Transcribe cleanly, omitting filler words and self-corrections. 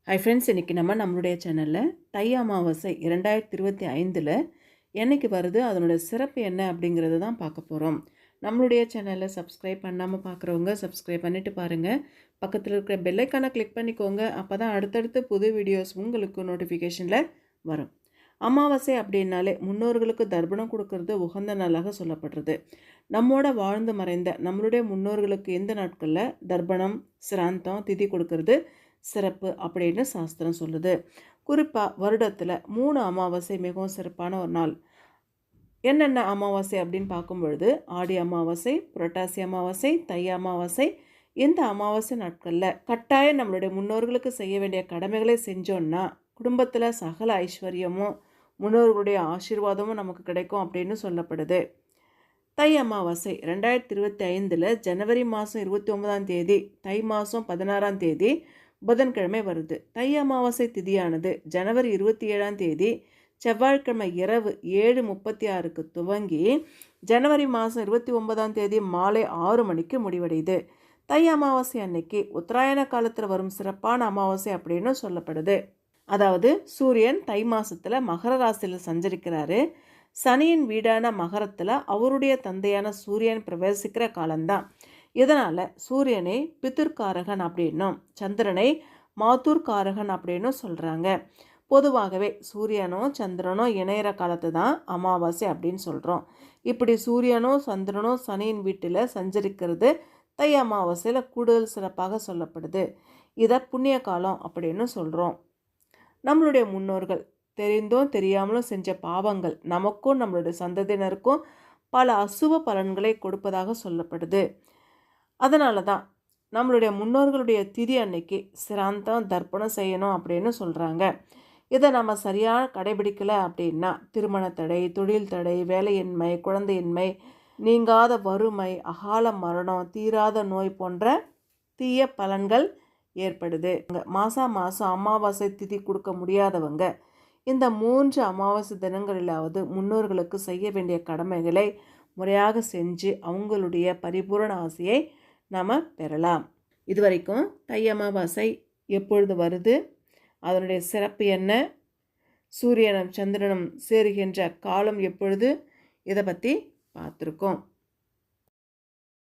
Hi friends, இன்றைக்கி நம்மளுடைய சேனலில் தை அமாவாசை 2025 என்னைக்கு வருது, அதனோட சிறப்பு என்ன அப்படிங்கிறது தான் பார்க்க போகிறோம். நம்மளுடைய சேனலை சப்ஸ்கிரைப் பண்ணாமல் பார்க்குறவங்க சப்ஸ்கிரைப் பண்ணிவிட்டு பாருங்கள். பக்கத்தில் இருக்கிற பெல்லைக்கானை கிளிக் பண்ணிக்கோங்க. அப்போ தான் அடுத்தடுத்து புது வீடியோஸ் உங்களுக்கு நோட்டிஃபிகேஷனில் வரும். அமாவாசை அப்படின்னாலே முன்னோர்களுக்கு தர்ப்பணம் கொடுக்கறது உகந்த நாளாக சொல்லப்படுறது. நம்மோட வாழ்ந்து மறைந்த நம்மளுடைய முன்னோர்களுக்கு எந்த நாட்களில் தர்ப்பணம், சிராந்தம், திதி கொடுக்கறது சிறப்பு அப்படின்னு சாஸ்திரம் சொல்லுது. குறிப்பாக வருடத்தில் 3 அமாவாசை மிகவும் சிறப்பான ஒரு நாள். என்னென்ன அமாவாசை அப்படின்னு பார்க்கும் பொழுது ஆடி அமாவாசை, புரட்டாசி அமாவாசை, தை அமாவாசை. இந்த அமாவாசை நாட்களில் கட்டாயம் நம்மளுடைய முன்னோர்களுக்கு செய்ய வேண்டிய கடமைகளை செஞ்சோன்னா குடும்பத்தில் சகல ஐஸ்வர்யமும் முன்னோர்களுடைய ஆசீர்வாதமும் நமக்கு கிடைக்கும் அப்படின்னு சொல்லப்படுது. தை அமாவாசை 2025 ஜனவரி மாதம் 29ஆம் தேதி, தை மாதம் 16ஆம் தேதி புதன்கிழமை வருது. தை அமாவாசை திதியானது ஜனவரி 27ஆம் தேதி செவ்வாய்க்கிழமை இரவு 7:36க்கு துவங்கி ஜனவரி மாதம் 29ஆம் தேதி மாலை 6 மணிக்கு முடிவடையுது. தை அமாவாசை அன்னைக்கு உத்தராயண காலத்தில் வரும் சிறப்பான அமாவாசை அப்படின்னு சொல்லப்படுது. அதாவது சூரியன் தை மாதத்தில் மகர ராசியில் சஞ்சரிக்கிறாரு. சனியின் வீடான மகரத்தில் அவருடைய தந்தையான சூரியன் பிரவேசிக்கிற காலம்தான். இதனால் சூரியனை பிதுர்காரகன் அப்படின்னும் சந்திரனை மாத்தூர்காரகன் அப்படின்னும் சொல்கிறாங்க. பொதுவாகவே சூரியனும் சந்திரனும் இணையிற காலத்தை தான் அமாவாசை அப்படின்னு சொல்கிறோம். இப்படி சூரியனும் சந்திரனும் சனியின் வீட்டில் சஞ்சரிக்கிறது தை அமாவாசையில் கூடுதல் சிறப்பாக சொல்லப்படுது. இதை புண்ணிய காலம் அப்படின்னு சொல்கிறோம். நம்மளுடைய முன்னோர்கள் தெரிந்தோ தெரியாமலும் செஞ்ச பாவங்கள் நமக்கும் நம்மளுடைய சந்ததியினருக்கும் பல அசுப பலன்களை கொடுப்பதாக சொல்லப்படுது. அதனால தான் நம்மளுடைய முன்னோர்களுடைய திதி அன்னைக்கு சிராந்தம் தர்ப்பணம் செய்யணும் அப்படின்னு சொல்கிறாங்க. இதை நம்ம சரியாக கடைபிடிக்கலை அப்படின்னா திருமண தடை, தொழில் தடை, வேலையின்மை, குழந்தையின்மை, நீங்காத வறுமை, அகால மரணம், தீராத நோய் போன்ற தீய பலன்கள் ஏற்படுது. மாதம் அமாவாசை திதி கொடுக்க முடியாதவங்க இந்த 3 அமாவாசை தினங்களிலாவது முன்னோர்களுக்கு செய்ய வேண்டிய கடமைகளை முறையாக செஞ்சு அவங்களுடைய பரிபூரண ஆசையை நாம் பெறலாம். இதுவரைக்கும் தை அமாவாசை எப்பொழுது வருது, அதனுடைய சிறப்பு என்ன, சூரியனும் சந்திரனும் சேருகின்ற காலம் எப்பொழுது, இதை பற்றி பார்த்துருக்கோம்.